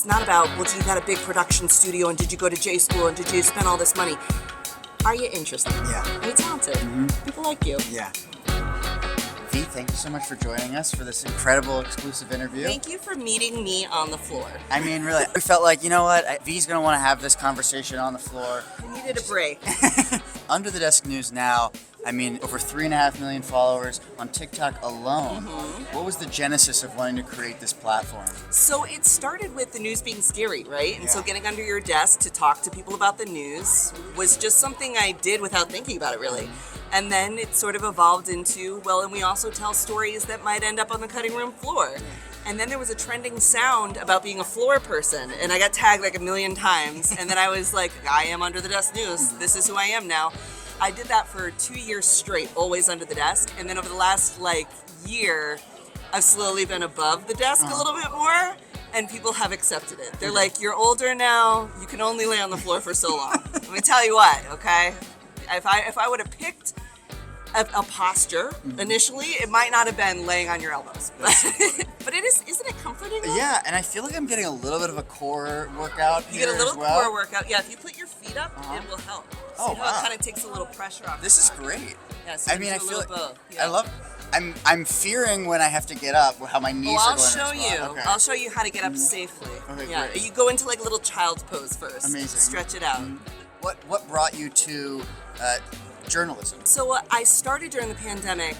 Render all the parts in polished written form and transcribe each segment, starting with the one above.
It's not about, well, you got a big production studio and did you go to J school and did you spend all this money? Are you interested? Yeah. Are you talented? People like you. Yeah. V, thank you so much for joining us for this incredible exclusive interview. Thank you for meeting me on the floor. I mean, really, we felt like, you know what, V's going to want to have this conversation on the floor. I needed a break. Under the Desk News now, I mean, over 3.5 million followers on TikTok alone. What was the genesis of wanting to create this platform? So it started with the news being scary, right? And so Yeah. getting under your desk to talk to people about the news was just something I did without thinking about it really. And then it sort of evolved into, well, and we also tell stories that might end up on the cutting room floor. And then there was a trending sound about being a floor person, and I got tagged like a million times. And then I was like, I am Under the Desk News. This is who I am now. I did that for 2 years straight, always under the desk. And then over the last year, I've slowly been above the desk a little bit more, and people have accepted it. They're like, you're older now, you can only lay on the floor for so long. Let me tell you what, okay? If I would have picked a posture initially, it might not have been laying on your elbows. But isn't it comforting though? Yeah, and I feel like I'm getting a little bit of a core workout You here get a little as well. core workout. Yeah, if you put your feet up, it will help. Oh, See how wow. it kind of takes a little pressure off. This is your back? great. Yeah, so I you mean, do I a feel little like both. Yeah. I love. I'm fearing when I have to get up how my knees Well, are I'll going show to you. respond. Okay. I'll show you how to get up safely. Okay, yeah, great. you go into like a little child's pose first. Amazing. Stretch it out. What brought you to journalism? So I started during the pandemic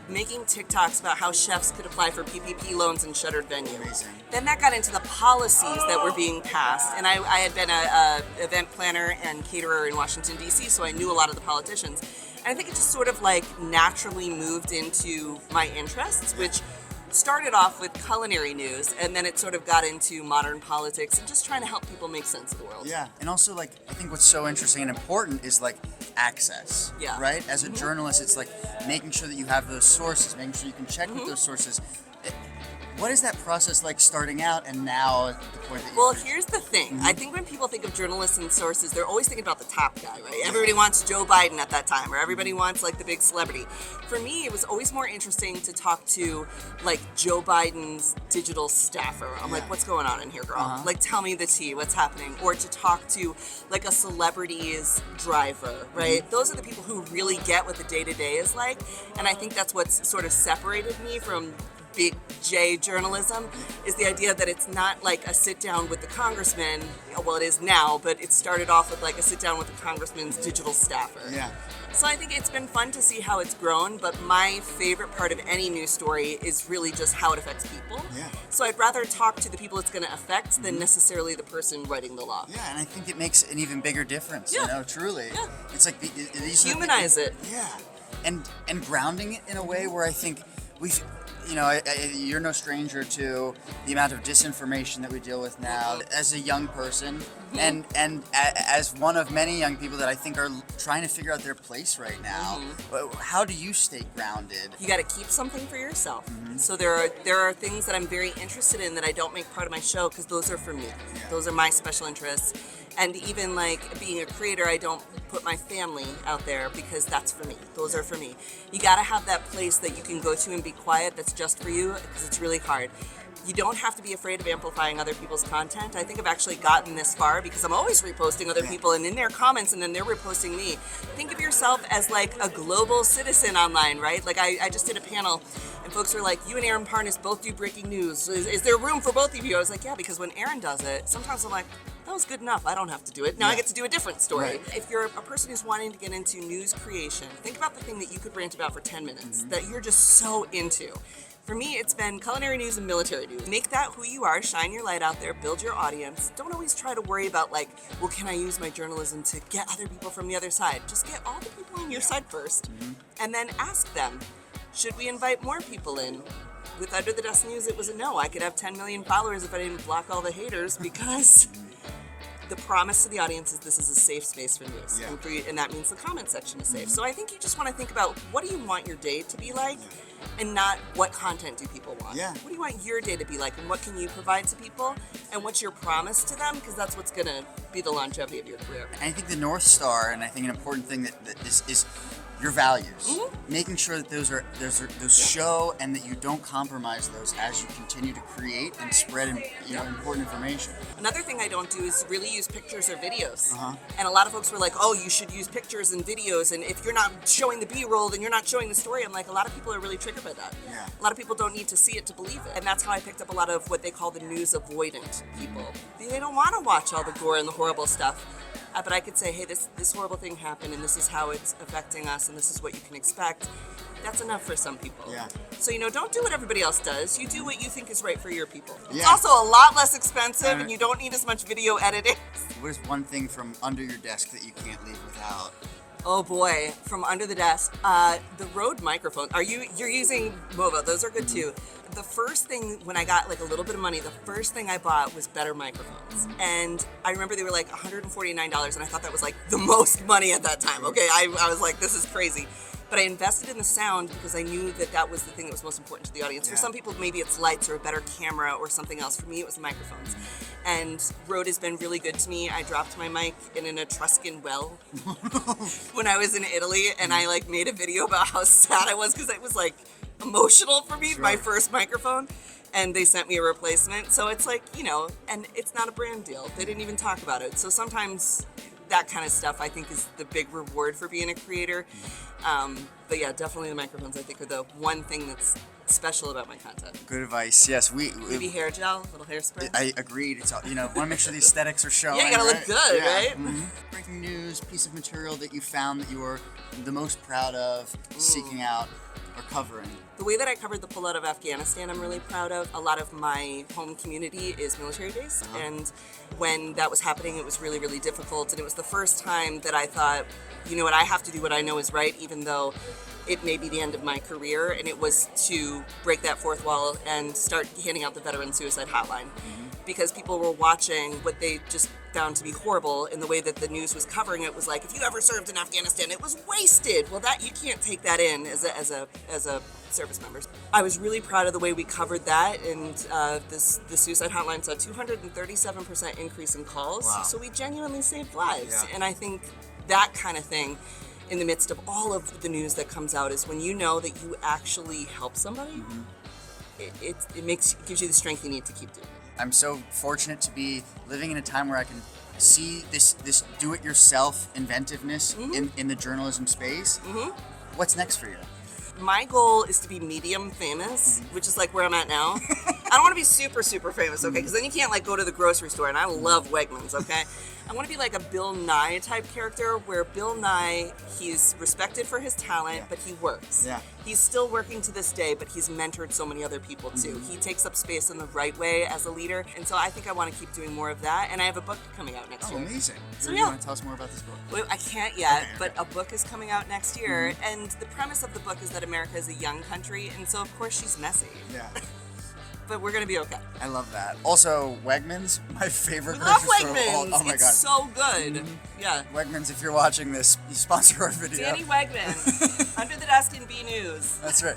making TikToks about how chefs could apply for PPP loans in shuttered venues. Amazing. Then that got into the policies that were being passed, and I had been a event planner and caterer in Washington, D.C., so I knew a lot of the politicians. And I think it just sort of naturally moved into my interests, which started off with culinary news, and then it sort of got into modern politics and just trying to help people make sense of the world. Yeah, and also I think what's so interesting and important is access. Yeah. Right? As a journalist, it's making sure that you have those sources, making sure you can check with those sources. What is that process like starting out and now at the point that Well, here's the thing. I think when people think of journalists and sources, they're always thinking about the top guy, right? Everybody wants Joe Biden at that time, or everybody wants the big celebrity. For me, it was always more interesting to talk to Joe Biden's digital staffer. I'm like, what's going on in here, girl? Tell me the tea, what's happening? Or to talk to a celebrity's driver, right? Those are the people who really get what the day-to-day is like. And I think that's what's sort of separated me from big J journalism, is the idea that it's not a sit down with the congressman. Well, it is now, but it started off with a sit down with the congressman's digital staffer. Yeah. So I think it's been fun to see how it's grown, but my favorite part of any news story is really just how it affects people. Yeah. So I'd rather talk to the people it's going to affect than necessarily the person writing the law. Yeah, and I think it makes an even bigger difference. Yeah. Truly. Yeah. It's these Humanize it. Yeah, and grounding it in a way where I think we've. You're no stranger to the amount of disinformation that we deal with now. As a young person, and as one of many young people that I think are trying to figure out their place right now, how do you stay grounded? You got to keep something for yourself. So there are things that I'm very interested in that I don't make part of my show because those are for me. Yeah. Those are my special interests. And even being a creator, I don't put my family out there because that's for me. Those are for me. You got to have that place that you can go to and be quiet that's just for you, because it's really hard. You don't have to be afraid of amplifying other people's content. I think I've actually gotten this far because I'm always reposting other people and in their comments, and then they're reposting me. Think of yourself as a global citizen online, right? I just did a panel and folks were like, you and Aaron Parnas both do breaking news. Is there room for both of you? I was like, yeah, because when Aaron does it, sometimes I'm like, that was good enough. I don't have to do it. Now I get to do a different story. Right. If you're a person who's wanting to get into news creation, think about the thing that you could rant about for 10 minutes that you're just so into. For me, it's been culinary news and military news. Make that who you are, shine your light out there, build your audience. Don't always try to worry about well, can I use my journalism to get other people from the other side? Just get all the people on your side first, and then ask them, should we invite more people in? With Under the Desk News, it was a no. I could have 10 million followers if I didn't block all the haters because the promise to the audience is this is a safe space for news. Yeah. And that means the comment section is safe. So I think you just want to think about what do you want your day to be like and not what content do people want. Yeah. What do you want your day to be like and what can you provide to people and what's your promise to them, because that's what's going to be the longevity of your career. And I think the North Star, and I think an important thing that is your values, making sure that those show and that you don't compromise those as you continue to create and spread important information. Another thing I don't do is really use pictures or videos. And a lot of folks were like, oh, you should use pictures and videos, and if you're not showing the B-roll, then you're not showing the story. I'm like, a lot of people are really triggered by that. Yeah. A lot of people don't need to see it to believe it. And that's how I picked up a lot of what they call the news avoidant people. They don't want to watch all the gore and the horrible stuff. But I could say, hey, this horrible thing happened, and this is how it's affecting us, and this is what you can expect. That's enough for some people. Yeah. So, don't do what everybody else does. You do what you think is right for your people. It's Yeah. also a lot less expensive, and you don't need as much video editing. What is one thing from under your desk that you can't leave without? Oh boy, from under the desk, the Rode microphone. You're using MOVA? Those are good too. The first thing when I got like a little bit of money, the first thing I bought was better microphones, and I remember they were like $149, and I thought that was like the most money at that time. Okay, I was like, this is crazy. But I invested in the sound because I knew that was the thing that was most important to the audience. Yeah. For some people, maybe it's lights or a better camera or something else. For me, it was the microphones. And Rode has been really good to me. I dropped my mic in an Etruscan well when I was in Italy, and I like made a video about how sad I was because it was like emotional for me, my first microphone. And they sent me a replacement. So it's like, and it's not a brand deal. They didn't even talk about it. So sometimes that kind of stuff I think is the big reward for being a creator. But yeah, definitely the microphones I think are the one thing that's special about my content. Good advice. Yes, Maybe hair gel, little hairspray. I agreed. It's all, want to make sure the aesthetics are showing. Yeah, you gotta look good, right? Breaking news, piece of material that you found that you were the most proud of seeking out or covering. The way that I covered the pullout of Afghanistan, I'm really proud of. A lot of my home community is military based, and when that was happening, it was really, really difficult. And it was the first time that I thought, you know what, I have to do what I know is right, even though it may be the end of my career. And it was to break that fourth wall and start handing out the veteran suicide hotline. Because people were watching what they just found to be horrible in the way that the news was covering it was like, if you ever served in Afghanistan, it was wasted. Well, that you can't take that in as a service member. I was really proud of the way we covered that, and the suicide hotline saw 237% increase in calls. Wow. So we genuinely saved lives, Yeah. and I think that kind of thing, in the midst of all of the news that comes out, is when you know that you actually help somebody. It gives you the strength you need to keep doing it. I'm so fortunate to be living in a time where I can see this do-it-yourself inventiveness in the journalism space. What's next for you? My goal is to be medium famous, which is like where I'm at now. I don't want to be super, super famous, okay? Because then you can't like go to the grocery store, and I love Wegmans, okay? I want to be like a Bill Nye type character, where Bill Nye, he's respected for his talent, but he works. Yeah. He's still working to this day, but he's mentored so many other people too. He takes up space in the right way as a leader, and so I think I want to keep doing more of that. And I have a book coming out next year. Amazing. So You yeah. want to tell us more about this book? Well, I can't yet, Okay. but a book is coming out next year, and the premise of the book is that America is a young country, and so of course she's messy, Yeah. but we're gonna be okay. I love that. Also, Wegmans, my favorite We love grocery store of all- Wegmans. Oh my It's God. so good. Yeah. Wegmans, if you're watching this, you sponsor our video. Danny Wegman, Under the Desk in B News. That's right.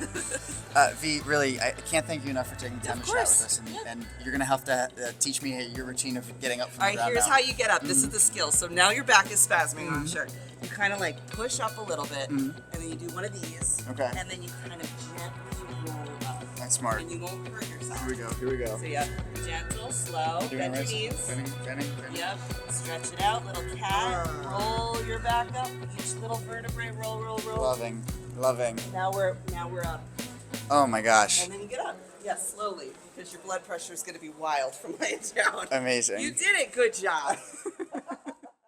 V, really, I can't thank you enough for taking the time Of to chat with course. us, Yeah. and you're gonna have to teach me your routine of getting up from All the right, ground here's down. how you get up. This is the skill. So now your back is spasming on shirt. You kind of like push up a little bit, and then you do one of these. Okay. And then you kind of gently roll up. That's smart. And you won't hurt yourself. Here we go. So yeah, gentle, slow, Doing bend your this. knees. Bending. Yep, stretch it out, little cat. Roll your back up. Each little vertebrae, roll. Loving. Now we're up, Oh my gosh. and then you get up. Yes, slowly, because your blood pressure is going to be wild from laying down. Amazing. You did it. Good job.